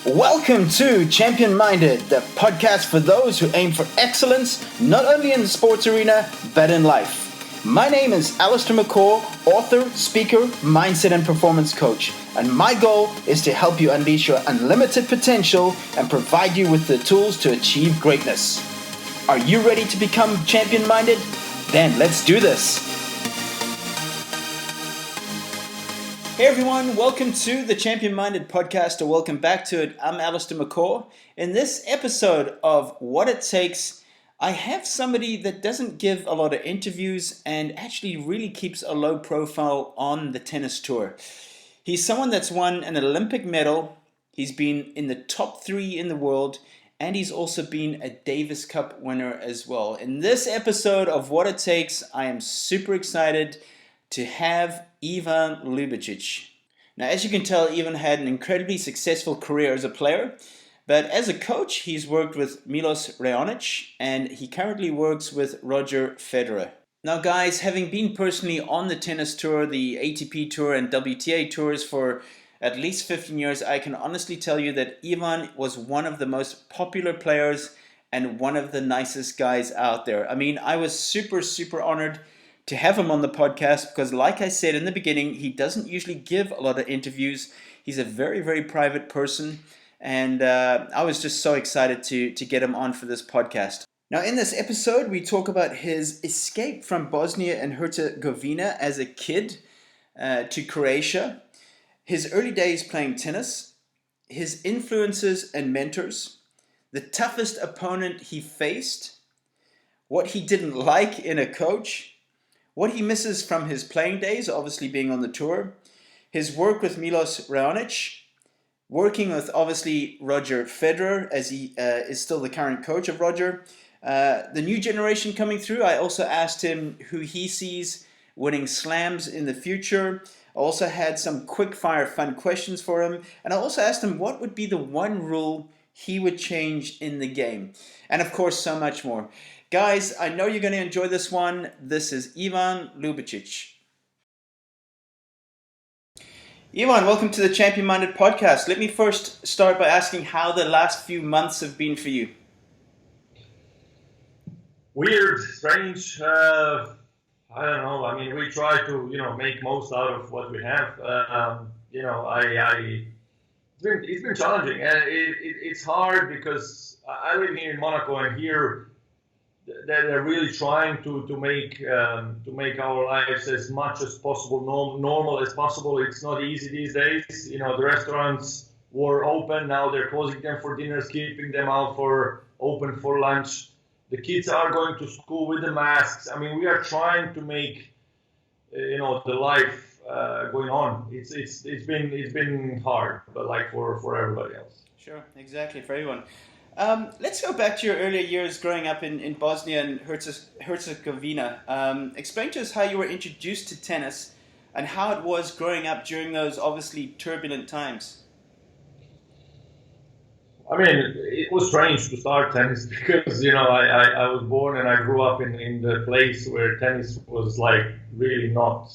Welcome to Champion Minded, the podcast for those who aim for excellence, not only in the sports arena, but in life. My name is Allistair, author, speaker, mindset and performance coach, and my goal is to help you unleash your unlimited potential and provide you with the tools to achieve greatness. Are you ready to become champion minded? Then let's do this. Hey everyone, welcome to the Champion Minded podcast, or welcome back to it. I'm Allistair McCaw. In this episode of What It Takes, I have somebody that doesn't give a lot of interviews and actually really keeps a low profile on the tennis tour. He's someone that's won an Olympic medal, he's been in the top 3 in the world, and he's also been a Davis Cup winner as well. In this episode of What It Takes, I am super excited to have Ivan Ljubicic. Now, as you can tell, Ivan had an incredibly successful career as a player, but as a coach, he's worked with Milos Raonic, and he currently works with Roger Federer. Now, guys, having been personally on the tennis tour, the ATP tour and WTA tours for at least 15 years, I can honestly tell you that Ivan was one of the most popular players and one of the nicest guys out there. I mean, I was super honored to have him on the podcast because, like I said in the beginning, he doesn't usually give a lot of interviews. He's a very private person, and I was just so excited to get him on for this podcast. Now, in this episode, we talk about his escape from Bosnia and Herzegovina as a kid to Croatia, his early days playing tennis, his influences and mentors, the toughest opponent he faced, what he didn't like in a coach, what he misses from his playing days, obviously being on the tour, his work with Milos Raonic, working with obviously Roger Federer, as he is still the current coach of Roger, the new generation coming through. I also asked him who he sees winning slams in the future. I also had some quick fire fun questions for him, and I also asked him what would be the one rule he would change in the game, and of course so much more. Guys, I know you're going to enjoy this one. This is Ivan Ljubicic. Ivan, welcome to the Champion Minded podcast. Let me first start by asking how the last few months have been for you. Weird, strange. I don't know. I mean, we try to, make most out of what we have. It's been challenging, and it's hard because I live here in Monaco, and here they're really trying to make our lives as much as possible normal as possible. It's not easy these days. The restaurants were open, now they're closing them for dinners, keeping them out for open for lunch. The kids are going to school with the masks. I mean, we are trying to make the life going on. It's been hard, but like for everybody else. Sure, exactly, for everyone. Let's go back to your earlier years growing up in Bosnia and Herzegovina. Explain to us how you were introduced to tennis and how it was growing up during those obviously turbulent times. I mean, it was strange to start tennis because, I was born and I grew up in the place where tennis was like really not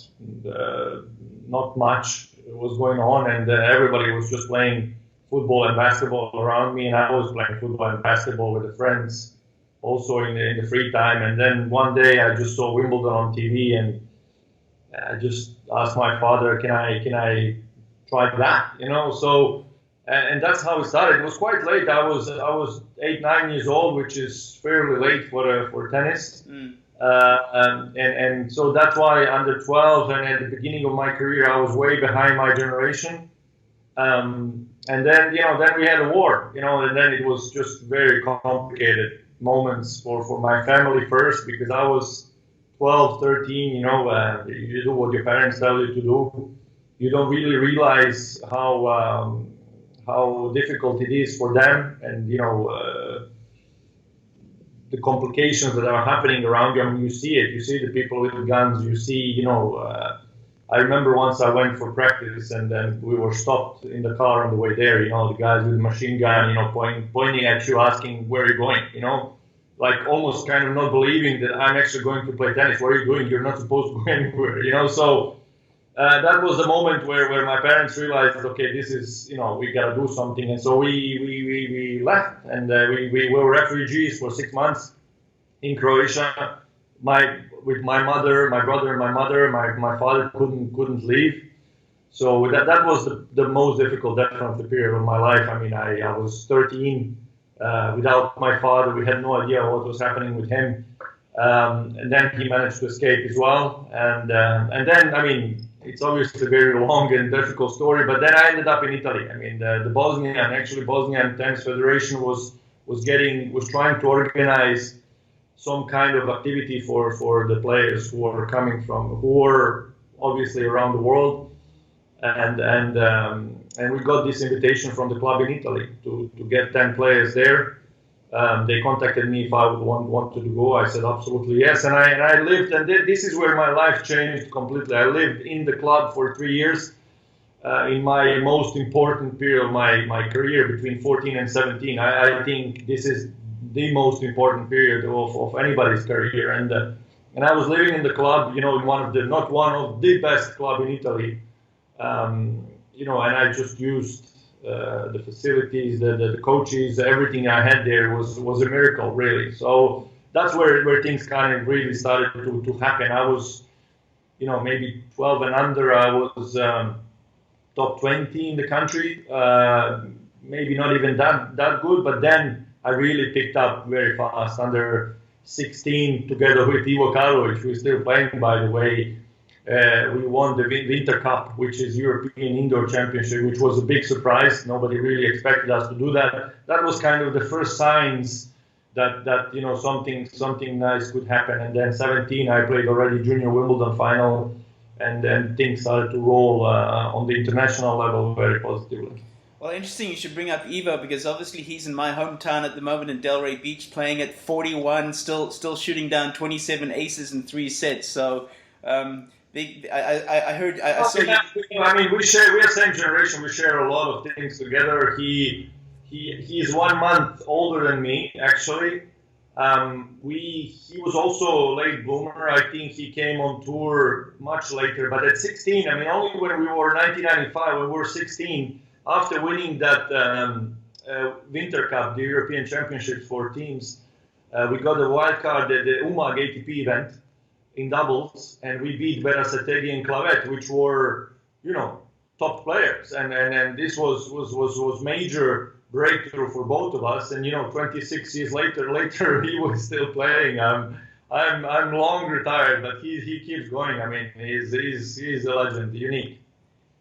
much was going on, and everybody was just playing football and basketball around me, and I was playing football and basketball with the friends also in the free time. And then one day I just saw Wimbledon on TV, and I just asked my father, can I try that, So, and that's how it started. It was quite late. I was 8-9 years old, which is fairly late for tennis. And so that's why under 12 and at the beginning of my career, I was way behind my generation. And then we had a war, and then it was just very complicated moments for my family first, because I was 12, 13, you do what your parents tell you to do. You don't really realize how difficult it is for them, and, the complications that are happening around you. I mean, you see it. You see the people with the guns. You see, I remember once I went for practice, and then we were stopped in the car on the way there. The guys with the machine gun, pointing at you, asking where you're going. Like almost kind of not believing that I'm actually going to play tennis. What are you doing? You're not supposed to go anywhere. So that was the moment where my parents realized, okay, this is, we got to do something. And so we left, and we were refugees for 6 months in Croatia. With my mother, my brother, and my mother. My father couldn't leave. So that was the most difficult, definitely, period of my life. I mean, I was 13 without my father. We had no idea what was happening with him. And then he managed to escape as well. And then, I mean, it's obviously a very long and difficult story. But then I ended up in Italy. I mean, the Bosnian Tennis Federation was trying to organize some kind of activity for the players who were obviously around the world. And we got this invitation from the club in Italy to get 10 players there. They contacted me if I would wanted to go. I said absolutely yes, and I lived, and this is where my life changed completely. I lived in the club for 3 years, in my most important period of my career, between 14 and 17. I think this is the most important period of anybody's career, and I was living in the club, in not one of the best club in Italy. And I just used the facilities, the coaches, everything I had there was a miracle, really. So that's where things kind of really started to happen. I was, maybe 12 and under. I was top 20 in the country. Maybe not even that good, but then I really picked up very fast. Under 16, together with Ivo Karlovic, who is still playing, by the way. We won the Winter Cup, which is European Indoor Championship, which was a big surprise. Nobody really expected us to do that. That was kind of the first signs that something nice could happen. And then 17, I played already junior Wimbledon final, and then things started to roll on the international level very positively. Well, interesting you should bring up Ivo, because obviously he's in my hometown at the moment in Delray Beach, playing at 41, still shooting down 27 aces in 3 sets. So. I heard. I saw. I mean, we're same generation. We share a lot of things together. He's 1 month older than me, actually. He was also a late bloomer. I think he came on tour much later. But at 16, I mean, only when we were 1995, when we were 16, after winning that Winter Cup, the European Championships for teams, we got a wild card at the Umag ATP event in doubles, and we beat Berasategui and Clavet, which were, top players, and this was major breakthrough for both of us. And 26 years later he was still playing. I'm long retired, but he keeps going. I mean, he's a legend, unique.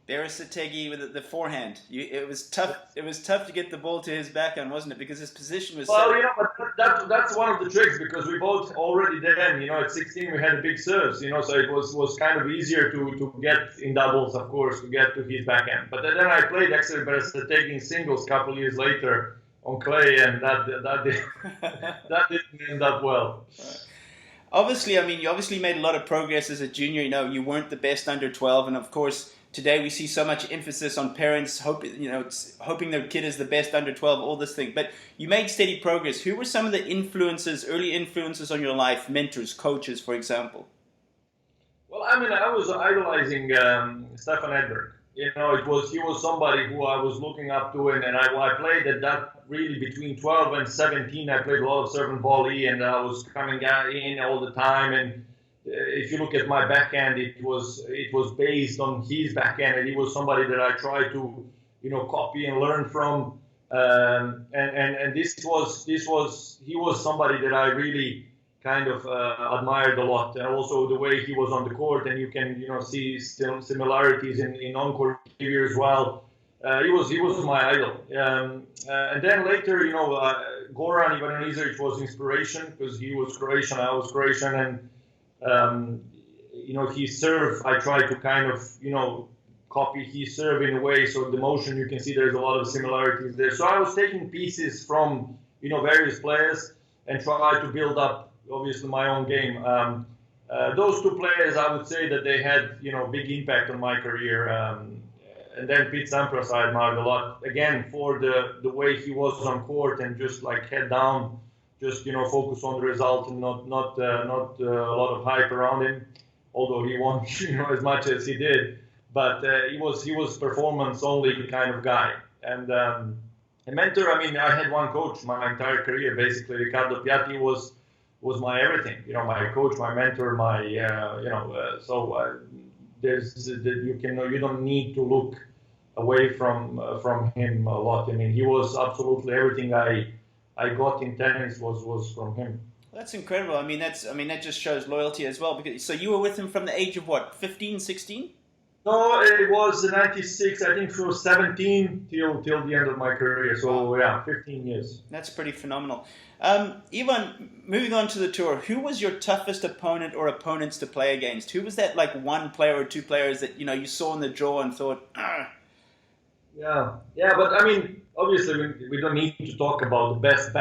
Berasategui with the forehand. It was tough. It was tough to get the ball to his backhand, wasn't it? Because his position was. Well, but that's one of the tricks, because we both already then, at 16 we had big serves, so it was kind of easier to get in doubles, of course, to get to his backhand. But then I played actually Berasategui in singles a couple years later on clay, and that didn't end up well. Obviously, I mean, you obviously made a lot of progress as a junior. You weren't the best under 12, and of course. Today we see so much emphasis on parents hoping their kid is the best under 12, all this thing. But you made steady progress. Who were some of the early influences on your life, mentors, coaches, for example? Well, I mean, I was idolizing Stefan Edberg. He was somebody who I was looking up to, and I played at that really between 12 and 17. I played a lot of serve and volley, and I was coming in all the time. And if you look at my backhand, it was based on his backhand, and he was somebody that I tried to copy and learn from. And he was somebody that I really kind of admired a lot, and also the way he was on the court, and you can see still similarities in on-court behavior as well. He was my idol. And then later, Goran Ivanisevic was inspiration, because he was Croatian, I was Croatian, and his serve, I try to kind of, copy his serve in a way, so the motion, you can see there's a lot of similarities there. So I was taking pieces from, various players and try to build up, obviously, my own game. Those two players, I would say that they had, big impact on my career. And then Pete Sampras I admired a lot, again, for the way he was on court and just like head down, just focus on the result and not a lot of hype around him, although he won as much as he did. but he was performance only kind of guy. And a mentor, I mean, I had one coach my entire career, basically. Riccardo Piatti was my everything, my coach, my mentor, my, you don't need to look away from him a lot. I mean, he was absolutely everything I got in tennis was from him. That's incredible. I mean, that just shows loyalty as well. Because so you were with him from the age of what, 15, 16? No, it was 96, I think, from 17 till the end of my career. So, yeah, 15 years. That's pretty phenomenal. Ivan, moving on to the tour, who was your toughest opponent or opponents to play against? Who was that, like, one player or two players that, you saw in the draw and thought, ah? Yeah, but, I mean, obviously, we don't need to talk about the best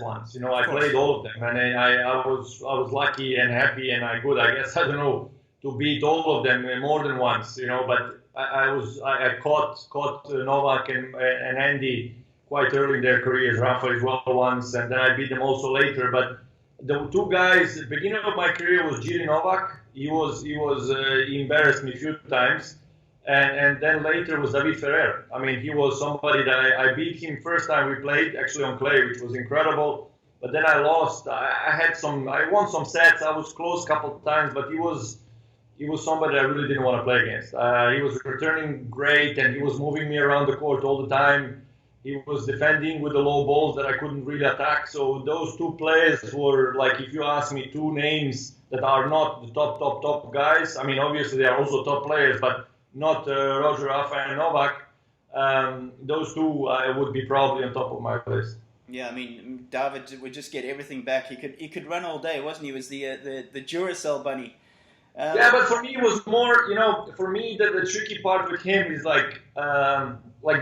ones. I played all of them, and I was lucky and happy and I guess, I don't know, to beat all of them more than once, but I caught Novak and Andy quite early in their careers, Rafa as well once, and then I beat them also later. But the two guys, the beginning of my career was Giri Novak. He embarrassed me a few times, and then later was David Ferrer. I mean, he was somebody that I beat him first time we played, actually on clay, which was incredible. But then I lost. I won some sets. I was close a couple of times, but he was somebody I really didn't want to play against. He was returning great, and he was moving me around the court all the time. He was defending with the low balls that I couldn't really attack. So those two players were, like, if you ask me two names that are not the top guys, I mean, obviously they are also top players, but not Roger, Rafa, and Novak. Those two would be probably on top of my list. Yeah, I mean, David would just get everything back. He could run all day, wasn't he? He was the Duracell bunny. Yeah, but for me it was more, for me the tricky part with him is like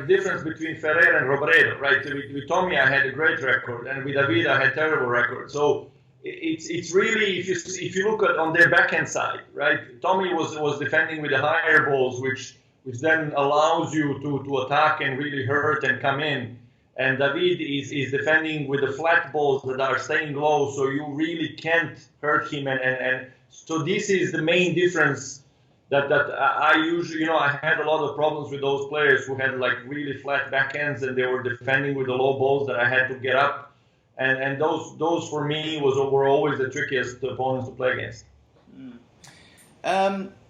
difference between Ferrer and Robredo, right? With Tommy I had a great record, and with David I had terrible record. So it's really, if you look at on their backhand side, right? Tommy was defending with the higher balls, which then allows you to attack and really hurt and come in. And David is defending with the flat balls that are staying low, so you really can't hurt him. And so this is the main difference that I usually, I had a lot of problems with those players who had like really flat backhands and they were defending with the low balls that I had to get up. And those for me were always the trickiest opponents to play against.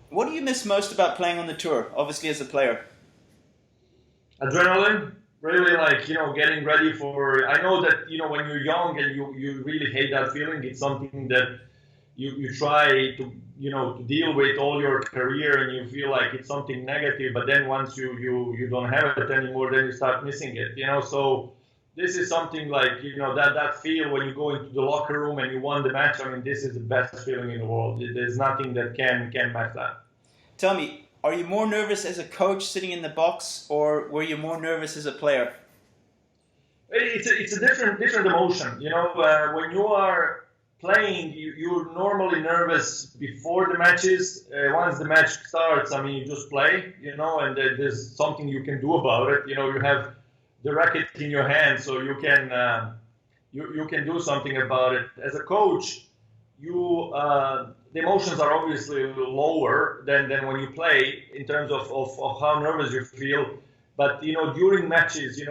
What do you miss most about playing on the tour, obviously as a player? Adrenaline. Really, like, getting ready for, I know that, when you're young and you really hate that feeling, it's something that you try to, to deal with all your career and you feel like it's something negative, but then once you don't have it anymore, then you start missing it, so this is something like, that feel when you go into the locker room and you won the match. I mean, this is the best feeling in the world. There's nothing that can match that. Tell me, are you more nervous as a coach sitting in the box, or were you more nervous as a player? It's a different emotion. When you are playing, you're normally nervous before the matches. Once the match starts, I mean, you just play, and there's something you can do about it. You have the racket in your hand, so you can you can do something about it. As a coach, the emotions are obviously lower than when you play in terms of how nervous you feel. But, during matches,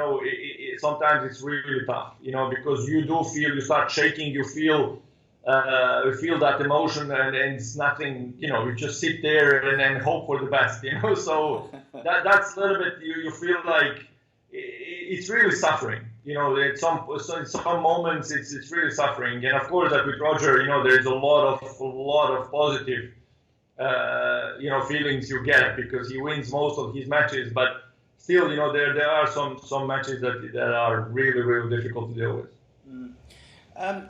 sometimes it's really tough, because you do feel, you start shaking, you feel that emotion and it's nothing, you just sit there and hope for the best, So that's a little bit, you feel like it's really suffering. At some moments it's really suffering, and of course, that with Roger, there's a lot of positive, feelings you get because he wins most of his matches. But still, there are some matches that are really, really difficult to deal with.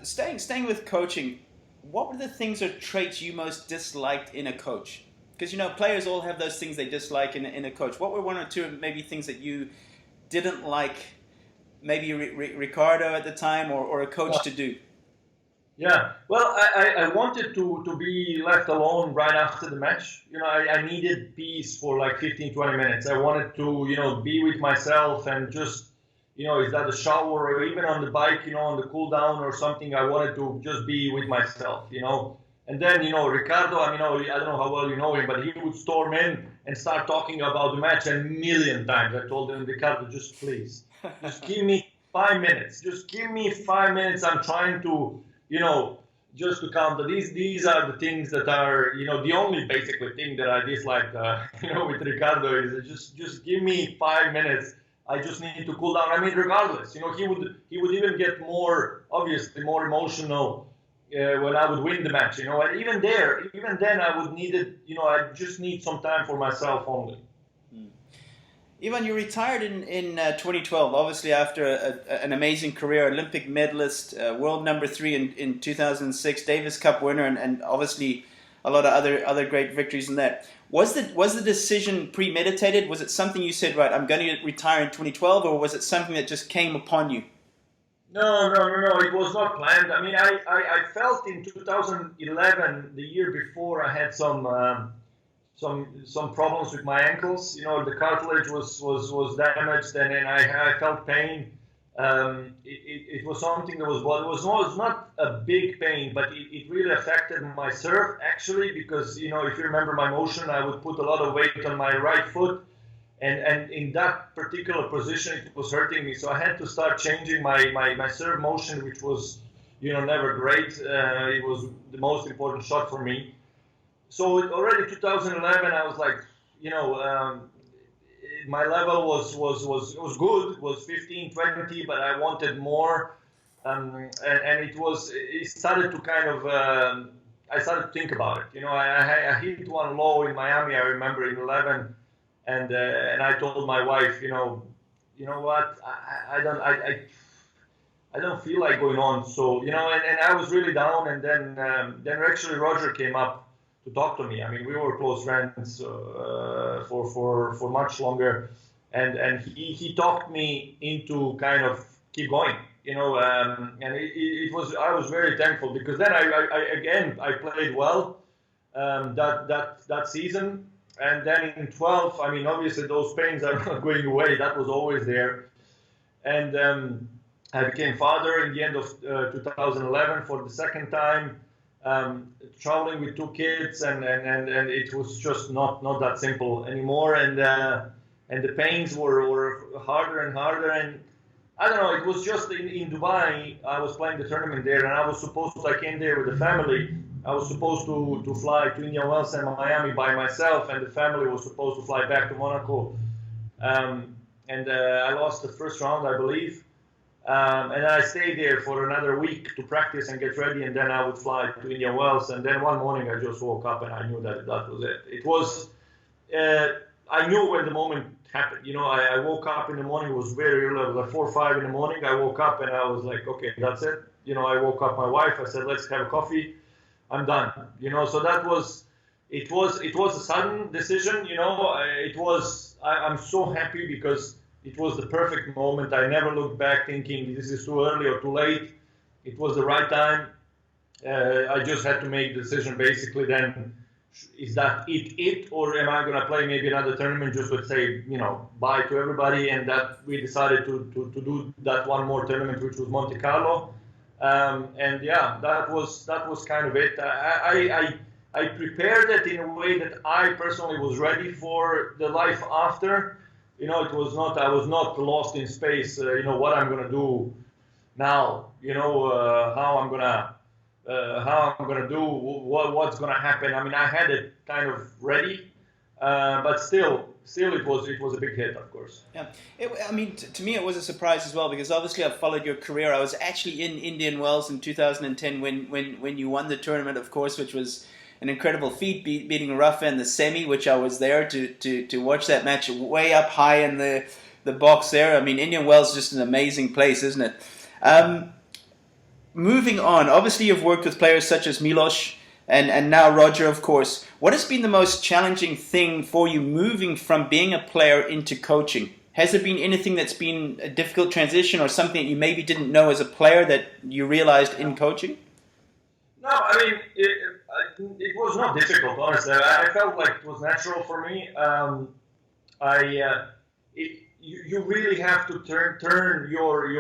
Staying with coaching, what were the things or traits you most disliked in a coach? Because players all have those things they dislike in a coach. What were one or two maybe things that you didn't like? Maybe Ricardo at the time, or a coach to do? Yeah, well, I wanted to be left alone right after the match. I needed peace for like 15, 20 minutes. I wanted to, be with myself and just, is that a shower or even on the bike, on the cool down or something. I wanted to just be with myself, And then, Ricardo, I don't know how well you know him, but he would storm in and start talking about the match a million times. I told him, Ricardo, just please, just give me 5 minutes. Just give me 5 minutes. I'm trying to, just to count. These are the things that are, the only basically thing that I dislike, with Ricardo is just give me 5 minutes. I just need to cool down. I mean, regardless, he would even get obviously more emotional when I would win the match, and even then I would need it, I just need some time for myself only. Ivan, you retired in 2012, obviously after an amazing career, Olympic medalist, world number 3 in 2006, Davis Cup winner, and obviously a lot of other great victories in that. Was the decision premeditated? Was it something you said, right, I'm going to retire in 2012, or was it something that just came upon you? No. It was not planned. I mean, I felt in 2011, the year before, I had some problems with my ankles. The cartilage was damaged, and then I felt pain. It was something that was not a big pain, but it really affected my serve actually, because if you remember my motion, I would put a lot of weight on my right foot. And in that particular position, it was hurting me. So I had to start changing my serve motion, which was, never great. It was the most important shot for me. So already 2011, I was like, my level was good, was 15, 20, but I wanted more. And it started to kind of, I started to think about it. I hit one low in Miami, I remember in 11. And I told my wife, you know what, I don't feel like going on. So and I was really down. And then actually Roger came up to talk to me. I mean, we were close friends for much longer, and he talked me into kind of keep going. And it was, I was very thankful, because then I played well that season. And then in 12, I mean, obviously those pains are not going away. That was always there. And I became father in the end of 2011 for the second time, traveling with 2 kids, and it was just not that simple anymore. And the pains were harder and harder. And I don't know, it was just in Dubai, I was playing the tournament there, and I came there with the family. I was supposed to fly to Indian Wells and Miami by myself, and the family was supposed to fly back to Monaco. And I lost the first round, I believe. And I stayed there for another week to practice and get ready, and then I would fly to Indian Wells. And then one morning I just woke up and I knew that was it. It was, I knew when the moment happened. I woke up in the morning, it was very early, it was like 4 or 5 in the morning. I woke up and I was like, okay, that's it. I woke up my wife, I said, let's have a coffee. I'm done. So it was a sudden decision. I'm so happy because it was the perfect moment. I never looked back thinking this is too early or too late. It was the right time. I just had to make the decision basically then, is that it, or am I going to play maybe another tournament just to say, bye to everybody? And that we decided to do that one more tournament, which was Monte Carlo. And yeah, that was kind of it. I prepared it in a way that I personally was ready for the life after. I was not lost in space. What I'm gonna do now. How I'm gonna do what's gonna happen. I mean, I had it kind of ready, but still it was a big hit, of course. Yeah, to me it was a surprise as well, because obviously I've followed your career. I was actually in Indian Wells in 2010 when you won the tournament, of course, which was an incredible feat, beating Rafa in the semi, which I was there to watch that match way up high in the box there. I mean, Indian Wells is just an amazing place, isn't it? Moving on, obviously you've worked with players such as Milos and now Roger, of course. What has been the most challenging thing for you moving from being a player into coaching? Has there been anything that's been a difficult transition, or something that you maybe didn't know as a player that you realized in coaching? No, I mean, it was not difficult, honestly. I felt like it was natural for me. You really have to turn your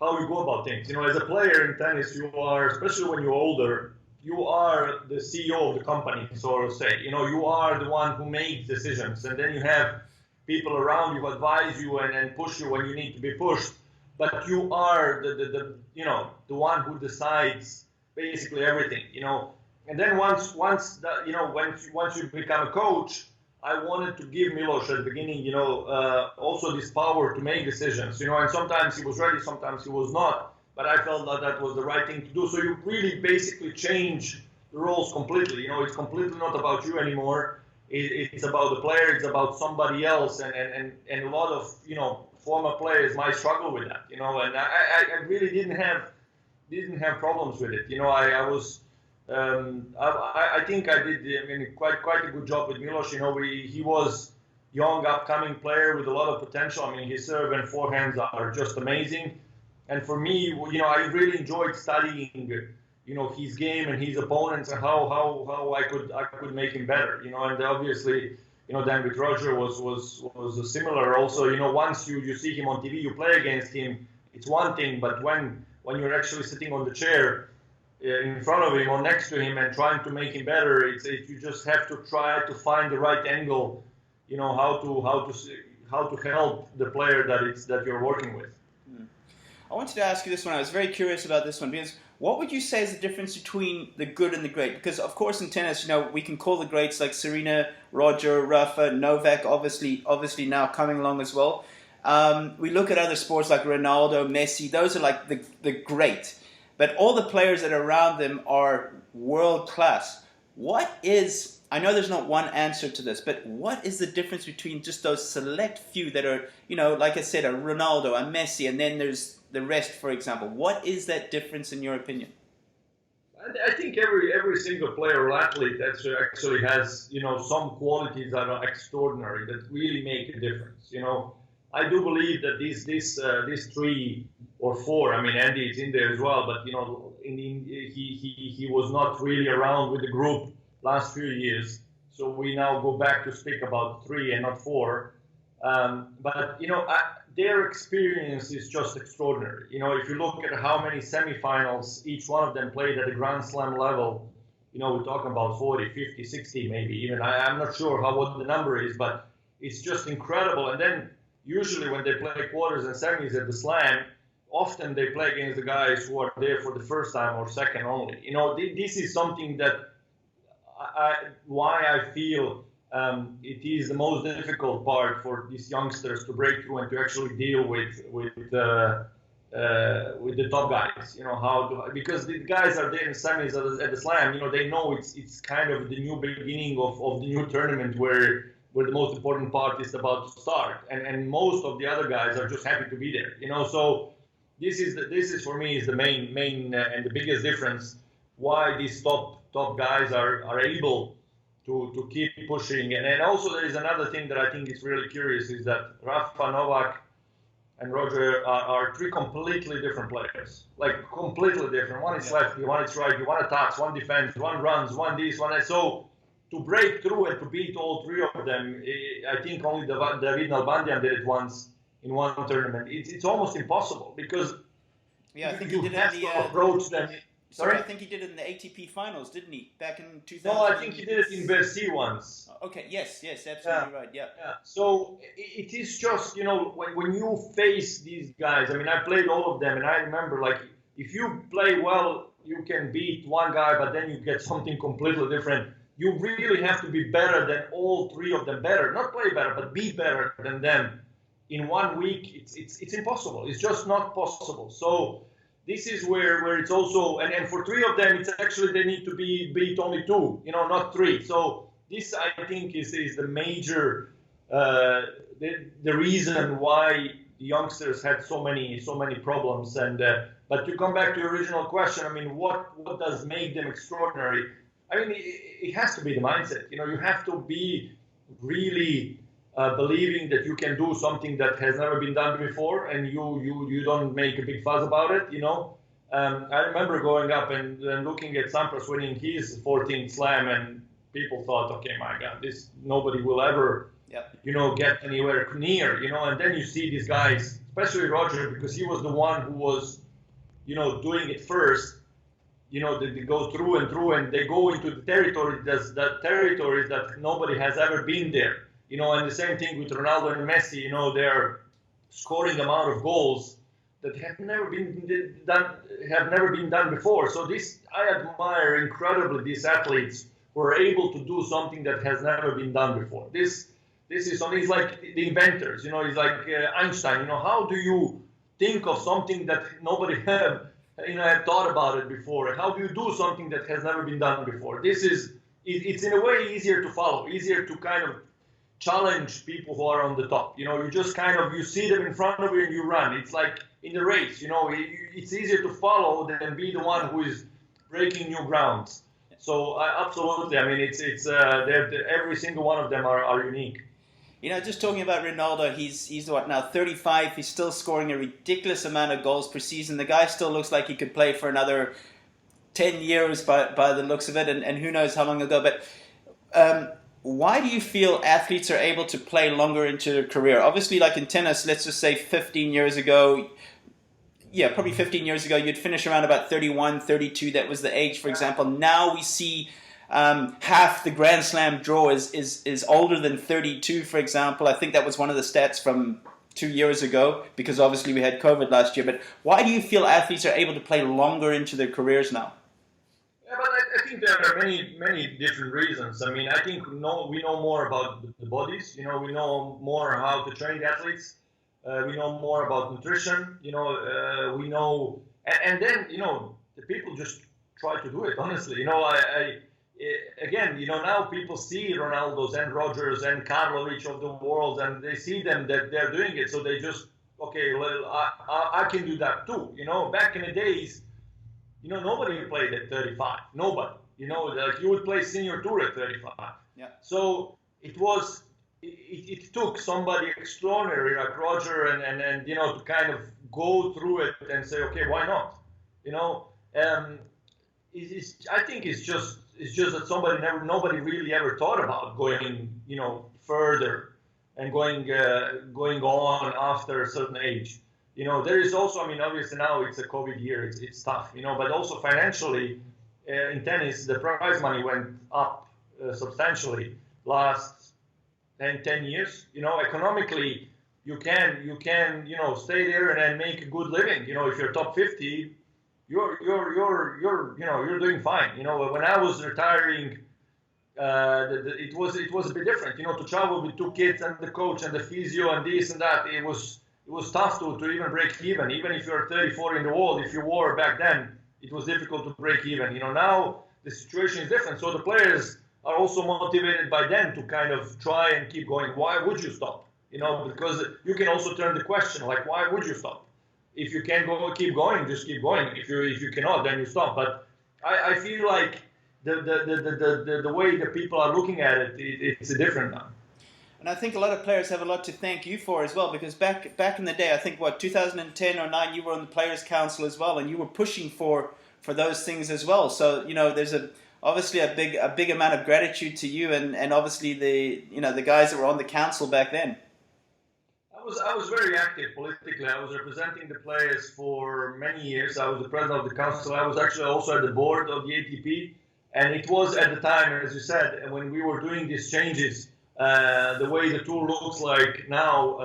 how you go about things. As a player in tennis, you are, especially when you're older, you are the CEO of the company, so to say. You are the one who makes decisions, and then you have people around you who advise you and push you when you need to be pushed. But you are the one who decides basically everything. And then once you become a coach, I wanted to give Milos at the beginning, also this power to make decisions, and sometimes he was ready, sometimes he was not, but I felt that was the right thing to do. So you really basically change the roles completely. It's completely not about you anymore. It's about the player, it's about somebody else, and a lot of, former players might struggle with that, and I really didn't have problems with it. I was. I think I did quite a good job with Milos. He was young, upcoming player with a lot of potential. His serve and forehands are just amazing. And for me, I really enjoyed studying, his game and his opponents and how I could make him better. And obviously, then with Roger was similar. Also, once you see him on TV, you play against him, it's one thing. But when you're actually sitting on the chair in front of him or next to him and trying to make him better, you just have to try to find the right angle, how to help the player that you're working with. I wanted to ask you this one. I was very curious about this one because what would you say is the difference between the good and the great? Because of course in tennis, we can call the greats like Serena, Roger, Rafa, Novak, obviously now coming along as well. We look at other sports like Ronaldo, Messi. Those are like the great. But all the players that are around them are world class. I know there's not one answer to this, but what is the difference between just those select few that are, like I said, a Ronaldo, a Messi, and then there's the rest, for example? What is that difference in your opinion? I think every single player or athlete actually has, some qualities that are extraordinary, that really make a difference. I do believe that these 3 or 4. Andy is in there as well, but he was not really around with the group last few years. So we now go back to speak about 3 and not 4. But their experience is just extraordinary. If you look at how many semifinals each one of them played at the Grand Slam level, we're talking about 40, 50, 60, maybe even. I'm not sure what the number is, but it's just incredible. And then usually when they play quarters and semis at the Slam, often they play against the guys who are there for the first time or second only. This is something that why I feel it is the most difficult part for these youngsters to break through and to actually deal with the top guys. Because the guys are there in semis at the Slam. They know it's kind of the new beginning of the new tournament where the most important part is about to start, and most of the other guys are just happy to be there. So this is for me is the main and the biggest difference why these top guys are able to keep pushing. And also there is another thing that I think is really curious is that Rafa, Novak, and Roger are 3 completely different players, like completely different. One is lefty, one is righty, one attacks, one defends, one runs, one this, one that. So to break through and to beat all 3 of them, I think only David Nalbandian did it once in one tournament. It's almost impossible because I think you he did have to approach them. Sorry, I think he did it in the ATP finals, didn't he? Back in 2000. No, I think he did it in Bercy once. Okay, yes, absolutely right. Yeah. So it is just, when you face these guys, I played all of them, and I remember, if you play well, you can beat one guy, but then you get something completely different. You really have to be better than all 3 of them. Not play better, but be better than them. In 1 week, it's impossible. It's just not possible. So this is where it's also, and for 3 of them, it's actually they need to beat only 2, not 3. So this, I think, is the major, the reason why the youngsters had so many problems. And but to come back to your original question, what does make them extraordinary? It has to be the mindset. You have to be really believing that you can do something that has never been done before, and you don't make a big fuss about it. I remember going up and looking at Sampras winning his 14th Slam, and people thought, okay, my God, nobody will ever get anywhere near, and then you see these guys, especially Roger, because he was the one who was, doing it first. They go through and through, and they go into the territories that nobody has ever been there. And the same thing with Ronaldo and Messi. They're scoring amount of goals that have never been done before. So I admire incredibly these athletes who are able to do something that has never been done before. This is something. It's like the inventors. It's like Einstein. How do you think of something that nobody had thought about it before? How do you do something that has never been done before? It's in a way easier to follow, easier to kind of challenge people who are on the top. You just you see them in front of you and you run. It's like in the race, it's easier to follow than be the one who is breaking new grounds. So absolutely, I mean, it's every single one of them are unique. Just talking about Ronaldo, he's what now, 35. He's still scoring a ridiculous amount of goals per season. The guy still looks like he could play for another 10 years by the looks of it, and who knows how long ago. But why do you feel athletes are able to play longer into their career? Obviously, like in tennis, let's just say 15 years ago, probably 15 years ago, you'd finish around about 31, 32. That was the age, for example. Now we see half the Grand Slam draw is older than 32, for example. I think that was one of the stats from 2 years ago, because obviously we had COVID last year. But why do you feel athletes are able to play longer into their careers now? Yeah, but I think there are many different reasons. I mean, I think we know more about the bodies. We know more how to train the athletes. We know more about nutrition. We know, and then the people just try to do it. Honestly, again, now people see Ronaldo's and Rogers and Karlovic of the world, and they see them that they're doing it. So they just, okay, well, I can do that too. Back in the days, nobody played at 35. Nobody. Like you would play senior tour at 35. Yeah. So it took somebody extraordinary like Roger and to kind of go through it and say, okay, why not? I think it's just that nobody really ever thought about going, further and going on after a certain age. There is also, I mean, obviously now it's a COVID year, it's tough, but also financially in tennis, the prize money went up substantially last 10 years. Economically, you can stay there and then make a good living. If you're top 50, you're doing fine. When I was retiring, it was a bit different. To travel with 2 kids and the coach and the physio and this and that, it was tough to even break even. Even if you're 34 in the world, if you were back then, it was difficult to break even. Now the situation is different. So the players are also motivated by them to kind of try and keep going. Why would you stop? Because you can also turn the question like, why would you stop? If you can keep going, just keep going. If you cannot, then you stop. But I feel like the way that people are looking at it, it's different now. And I think a lot of players have a lot to thank you for as well, because back in the day, I think 2010 or 9, you were on the Players Council as well, and you were pushing for those things as well. So there's obviously a big amount of gratitude to you and obviously the guys that were on the council back then. I was very active politically. I was representing the players for many years. I was the president of the council. I was actually also at the board of the ATP, and it was at the time, as you said, when we were doing these changes. The way the tour looks like now,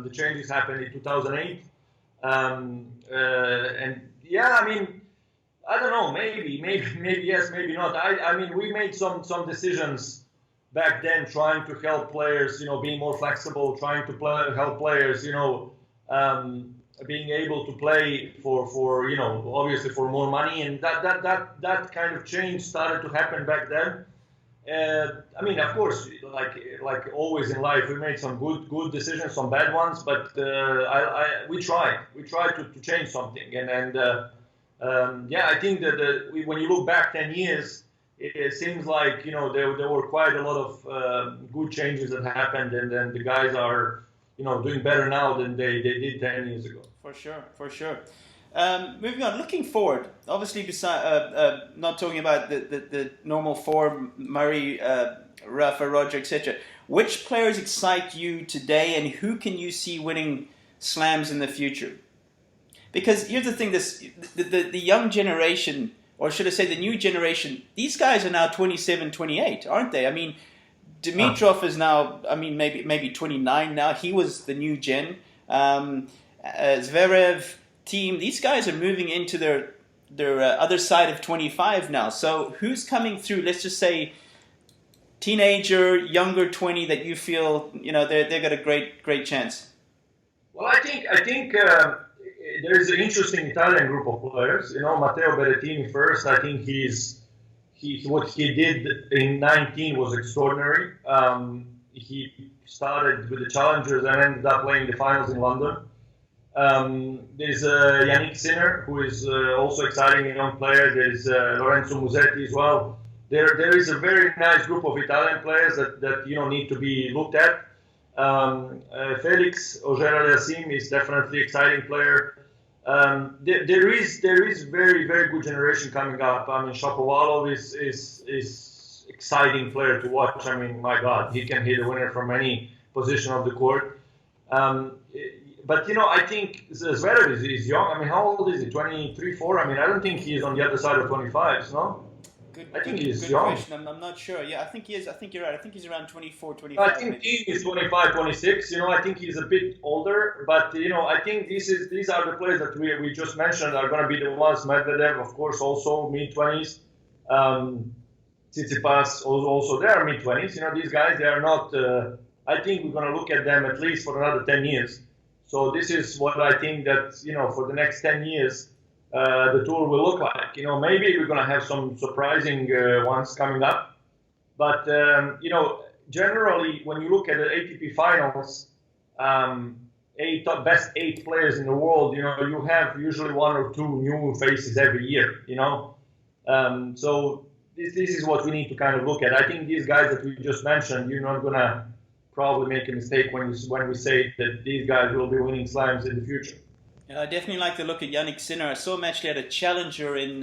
the changes happened in 2008, and yeah, I mean, I don't know, maybe yes, maybe not. I mean, we made some decisions back then, trying to help players, being more flexible, trying to help players, being able to play for obviously for more money, and that kind of change started to happen back then. I mean, of course, like always in life, we made some good decisions, some bad ones, but we tried to change something, and yeah, I think that when you look back 10 years, it seems like there were quite a lot of good changes that happened, and then the guys are doing better now than they did 10 years ago. For sure. Moving on, looking forward, obviously, not talking about the normal four, Murray, Rafa, Roger, etc. which players excite you today, and who can you see winning slams in the future? Because here's the thing: the young generation, or should I say, the new generation, these guys are now 27, 28, aren't they? I mean, Dimitrov is now, I mean, maybe 29 now. He was the new gen. Zverev, team, these guys are moving into their other side of 25 now. So who's coming through? Let's just say teenager, younger 20 that you feel they've got a great chance. Well, I think there is an interesting Italian group of players. Matteo Berrettini first. I think what he did in 19 was extraordinary. He started with the challengers and ended up playing the finals in London. There's Yannick Sinner, who is also exciting young player. There's Lorenzo Musetti as well. There is a very nice group of Italian players that need to be looked at. Felix Auger-Aliassime is definitely an exciting player. There is very, very good generation coming up. I mean, Shapovalov is exciting player to watch. I mean, my God, he can hit a winner from any position of the court. But I think Zverev is young. I mean, how old is he? 23, 4? I mean, I don't think he is on the other side of 25, no? I think he's young. Question. I'm not sure. Yeah, I think he is. I think you're right. I think he's around 24, 25. I think he is 25, 26. I think he's a bit older. But, I think these are the players that we just mentioned are going to be the ones. Medvedev, of course, also mid-20s. Tsitsipas, also they are mid-20s. These guys, they are not... I think we're going to look at them at least for another 10 years. So this is what I think that, for the next 10 years, the tour will look like. Maybe we're going to have some surprising ones coming up. But, generally, when you look at the ATP finals, best 8 players in the world, you have usually 1 or 2 new faces every year, So this is what we need to kind of look at. I think these guys that we just mentioned, you're not going to probably make a mistake when we say that these guys will be winning slams in the future. I definitely like the look at Yannick Sinner. I saw him actually at a challenger in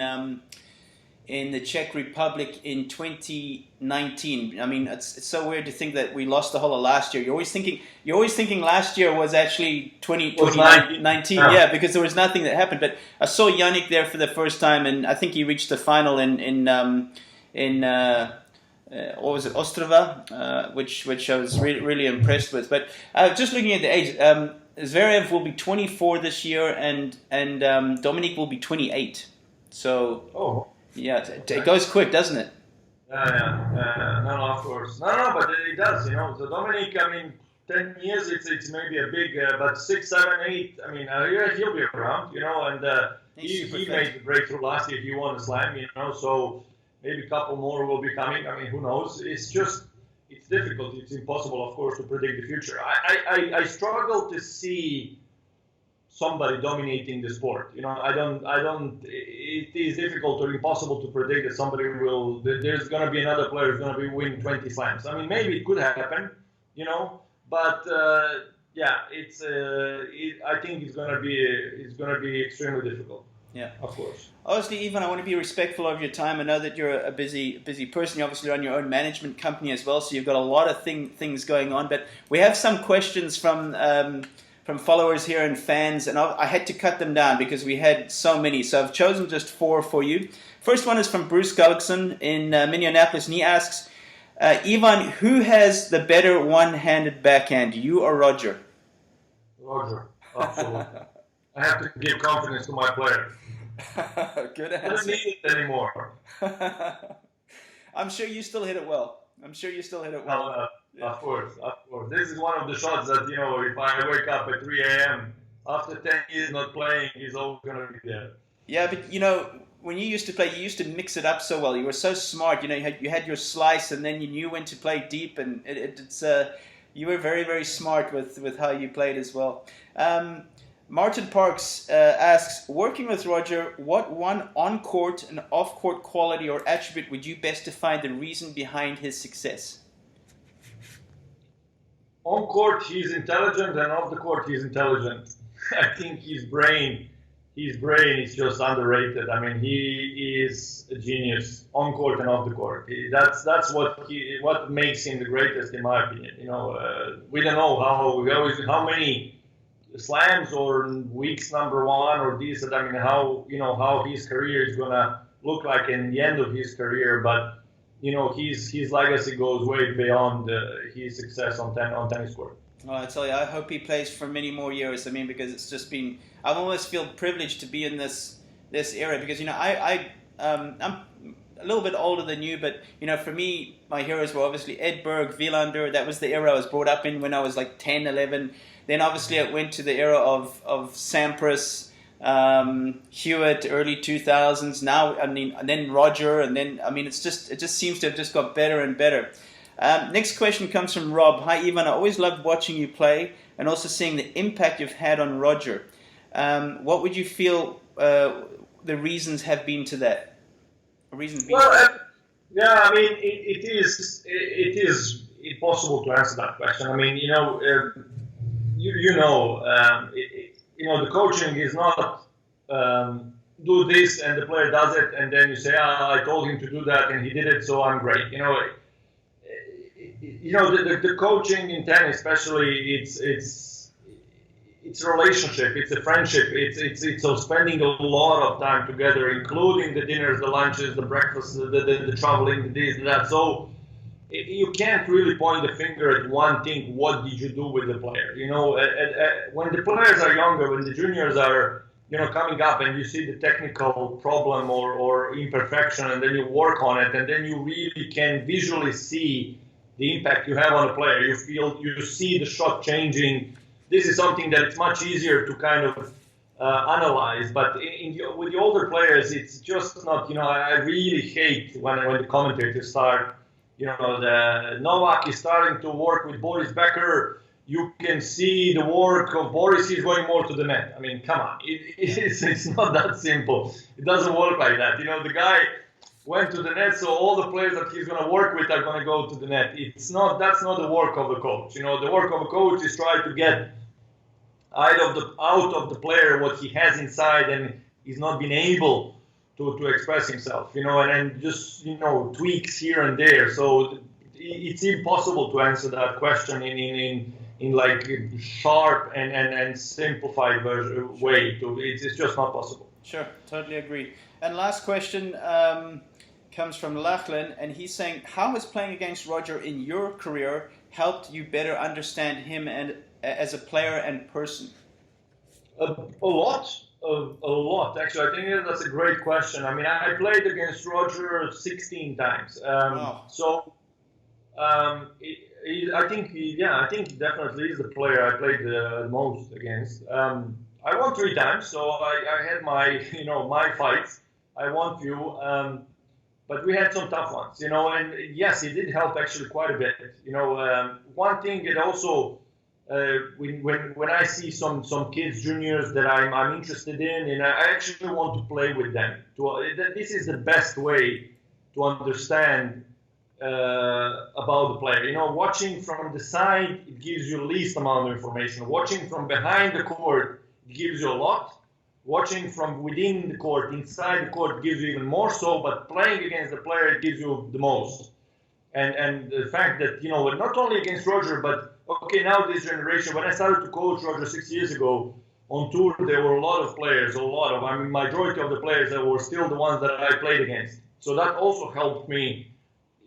the Czech Republic in 2019. I mean, it's so weird to think that we lost the whole of last year. You're always thinking last year was actually 2019. Yeah, because there was nothing that happened. But I saw Yannick there for the first time, and I think he reached the final in what was it, Ostrava, which I was really impressed with. But just looking at the age, Zverev will be 24 this year, and Dominic will be 28. So, yeah, it goes quick, doesn't it? Yeah. No, of course. No, but it does, So Dominic, I mean, 10 years, it's maybe a big, but 6, 7, 8, I mean, he'll be around, and he made the breakthrough last year. He won a slam, so maybe a couple more will be coming. I mean, who knows? It's difficult. It's impossible, of course, to predict the future. I struggle to see somebody dominating the sport. I don't. It is difficult or impossible to predict that somebody will. There's going to be another player who's going to be winning 20 slams. I mean, maybe it could happen, but yeah, I think it's going to be extremely difficult. Yeah, of course. Obviously, Ivan, I want to be respectful of your time. I know that you're a busy person. You obviously run your own management company as well, so you've got a lot of things going on. But we have some questions from followers here and fans, and I had to cut them down because we had so many. So I've chosen just 4 for you. First one is from Bruce Gullickson in Minneapolis, and he asks, Ivan, who has the better one-handed backhand, you or Roger? Roger, absolutely. I have to give confidence to my player. Good answer. I don't need it anymore. I'm sure you still hit it well. Yeah. Of course. This is one of the shots that, if I wake up at 3 a.m. after 10 years not playing, he's always going to be there. Yeah, but, when you used to play, you used to mix it up so well. You were so smart. You had your slice, and then you knew when to play deep, and you were very, very smart with how you played as well. Martin Parks asks, working with Roger, what one on-court and off-court quality or attribute would you best define the reason behind his success? On court, he's intelligent, and off the court, he's intelligent. I think his brain his brain is just underrated. I mean, he is a genius on court and off the court. That's what makes him the greatest, in my opinion. We don't know how many slams or weeks number one or this. I mean, how his career is gonna look like in the end of his career, but his legacy goes way beyond his success on tennis court. Well, I tell you, I hope he plays for many more years. I mean, because it's just been, I almost feel privileged to be in this era because I'm a little bit older than you, but for me, my heroes were obviously Edberg, Wielander. That was the era I was brought up in when I was like 10, 11. Then obviously it went to the era of Sampras, Hewitt, early 2000s. Now, I mean, and then Roger, and then it just seems to have just got better and better. Next question comes from Rob. Hi, Ivan. I always loved watching you play and also seeing the impact you've had on Roger. What would you feel the reasons have been to that? Yeah, I mean, it is impossible to answer that question. I mean, the coaching is not do this and the player does it, and then you say, I told him to do that and he did it, so I'm great. The coaching in tennis, especially, it's a relationship, it's a friendship, it's spending a lot of time together, including the dinners, the lunches, the breakfasts, the traveling, the this, that. So you can't really point the finger at one thing. What did you do with the player? When the players are younger, when the juniors are coming up, and you see the technical problem or imperfection, and then you work on it, and then you really can visually see the impact you have on a player. You see the shot changing. This is something that it's much easier to kind of analyze. But with the older players, it's just not. I really hate when the commentators start. The Novak is starting to work with Boris Becker. You can see the work of Boris. He's going more to the net. I mean, come on. It's not that simple. It doesn't work like that. The guy went to the net, so all the players that he's going to work with are going to go to the net. That's not the work of the coach. The work of a coach is try to get out of the player what he has inside, and he's not been able to express himself. And just tweaks here and there. So it's impossible to answer that question in like sharp and simplified way. It's just not possible. Sure, totally agree. And last question comes from Lachlan, and he's saying, how has playing against Roger in your career helped you better understand him and as a player and person? A lot, actually. I think that's a great question. I mean, I played against Roger 16 times. Wow. So I think definitely he's the player I played the most against. I won 3 times, so I had my my fights. I won few, but we had some tough ones, and yes, it did help actually quite a bit. One thing it also when I see some kids, juniors that I'm interested in, and I actually want to play with them. This is the best way to understand about the player. Watching from the side, it gives you least amount of information. Watching from behind the court, it gives you a lot. Watching from within the court, inside the court, gives you even more so. But playing against the player, it gives you the most. And the fact that not only against Roger, but okay, now this generation. When I started to coach Roger 6 years ago on tour, there were a lot of players. Majority of the players that were still the ones that I played against. So that also helped me.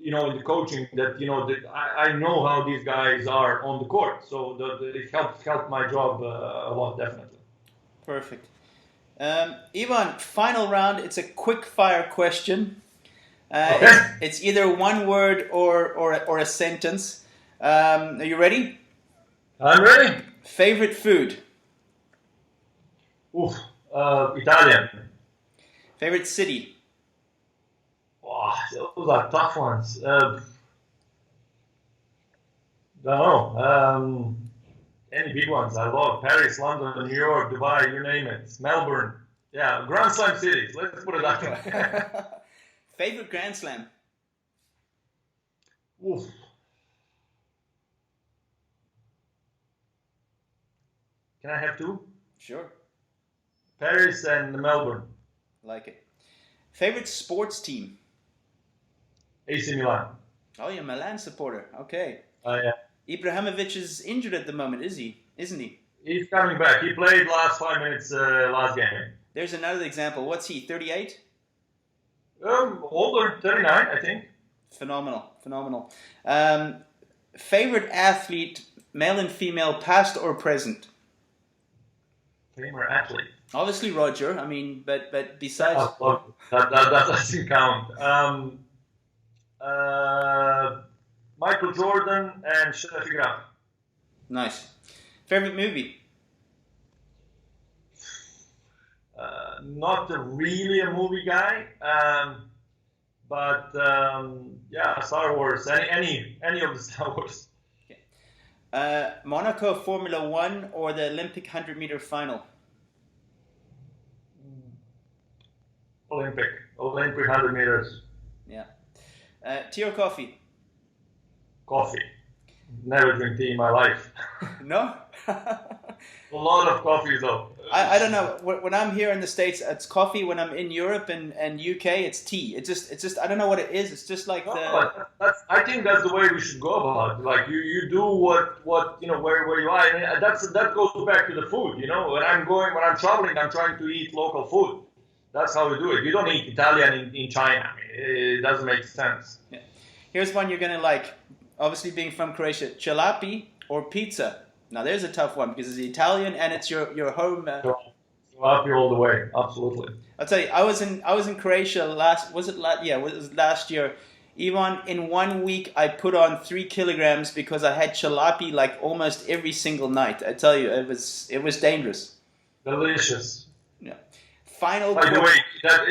In the coaching, that I know how these guys are on the court, so it helped my job a lot, definitely. Perfect. Ivan, final round. It's a quick fire question. Okay. It's either one word or a sentence. Are you ready? I'm ready. Favorite food? Italian. Favorite city? Wow, those are tough ones. Don't know. Any big ones. I love Paris, London, New York, Dubai, you name it. Melbourne. Yeah, Grand Slam cities. Let's put it that way. Favorite Grand Slam? Oof. Can I have 2? Sure. Paris and Melbourne. Like it. Favorite sports team? AC Milan. Oh, you're a Milan supporter. Okay. Yeah. Ibrahimovic is injured at the moment, Isn't he? He's coming back. He played last 5 minutes last game. There's another example. What's he, 38? Older, 39, I think. Phenomenal. Favorite athlete, male and female, past or present? Favorite athlete. Obviously Roger. I mean, but besides... That doesn't count. Michael Jordan and Steffi Graf. Nice. Favorite movie? Not really a movie guy, but yeah, Star Wars. Any of the Star Wars. Okay. Monaco Formula 1 or the Olympic 100-meter final? Olympic 100 meters. Yeah. Tea or coffee? Coffee. Never drink tea in my life. No? A lot of coffee though. I don't know. When I'm here in the States, it's coffee. When I'm in Europe and UK, it's tea. It's just I don't know what it is. It's just like I think that's the way we should go about it. Like you do what where you are. And that goes back to the food. When I'm traveling, I'm trying to eat local food. That's how we do it. You don't eat Italian in China. It doesn't make sense. Yeah. Here's one you're gonna like. Obviously, being from Croatia, jalapeno or pizza. Now, there's a tough one because it's Italian and it's your home. Jalapeno all the way, absolutely. I'll tell you, I was in Croatia last year. Ivan, in 1 week, I put on 3 kilograms because I had jalapeno like almost every single night. I tell you, it was dangerous. Delicious. Yeah. Final. By the way,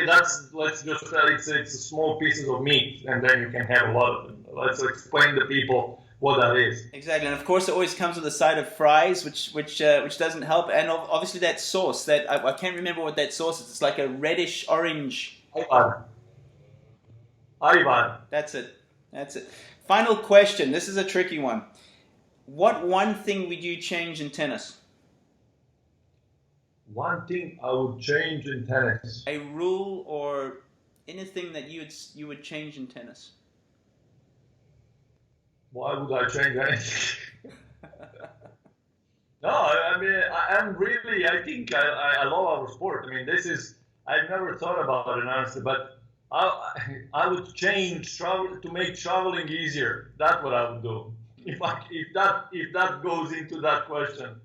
let's just tell it's small pieces of meat, and then you can have a lot of them. Let's explain to people what that is. Exactly, and of course it always comes with a side of fries, which doesn't help, and obviously that sauce that I can't remember what that sauce is. It's like a reddish orange. Ivan. That's it. Final question. This is a tricky one. What one thing would you change in tennis? One thing I would change in tennis. A rule or anything that you would change in tennis. Why would I change anything? No, I mean, I think I love our sport. I mean, I've never thought about it honestly, but I would change travel to make traveling easier. That's what I would do. If that goes into that question.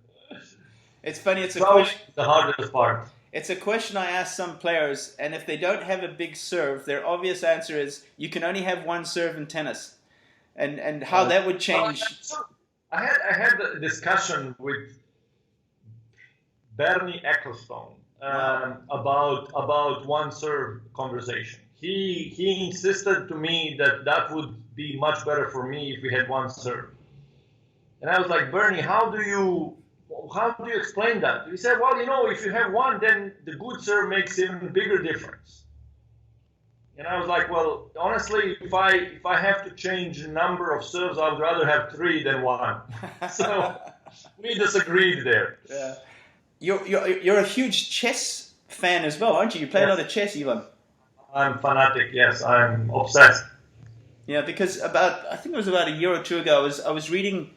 It's funny, it's a traveling question. Is the hardest part. It's a question I ask some players, and if they don't have a big serve, their obvious answer is you can only have one serve in tennis. And how that would change. I had a discussion with Bernie Ecclestone about one serve conversation. He insisted to me that would be much better for me if we had one serve. And I was like, Bernie, how do you explain that? He said, well, if you have one, then the good serve makes even bigger difference. And I was like, well, honestly, if I have to change the number of serves, I would rather have 3 than 1. So we disagreed there. Yeah. You're a huge chess fan as well, aren't you? You play a lot of chess, Ivan. I'm fanatic. Yes, I'm obsessed. Yeah, because I think it was about a year or two ago, I was reading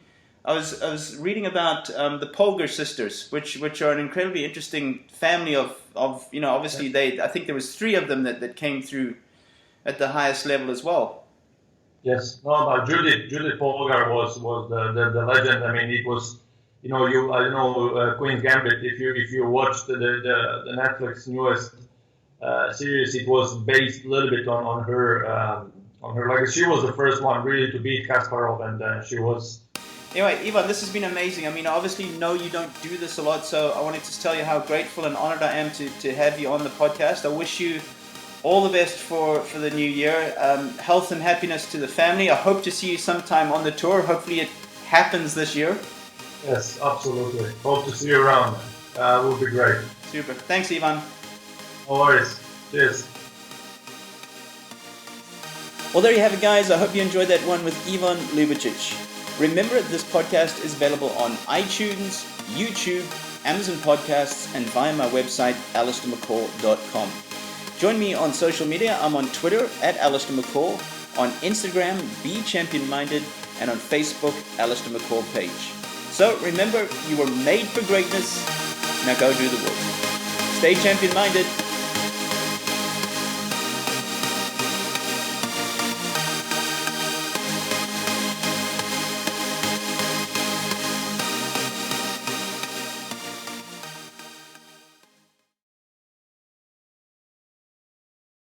about the Polgar sisters, which are an incredibly interesting family of obviously I think there was 3 of them that came through at the highest level as well. Yes, no, but Judith Polgar was the legend. I mean, it was Queen's Gambit. If you watched the Netflix newest series, it was based a little bit on her legacy. She was the first one really to beat Kasparov, and she was. Anyway, Ivan, this has been amazing. I mean, obviously, no, you don't do this a lot, so I wanted to tell you how grateful and honored I am to have you on the podcast. I wish you all the best for the new year. Health and happiness to the family. I hope to see you sometime on the tour. Hopefully it happens this year. Yes, absolutely. Hope to see you around. It will be great. Super. Thanks, Ivan. No worries. Cheers. Well, there you have it, guys. I hope you enjoyed that one with Ivan Ljubicic. Remember, this podcast is available on iTunes, YouTube, Amazon Podcasts, and via my website, allistairmccaw.com. Join me on social media. I'm on Twitter at Allistair McCaw, on Instagram, Be Champion Minded, and on Facebook, Allistair McCaw page. So remember, you were made for greatness. Now go do the work. Stay champion minded.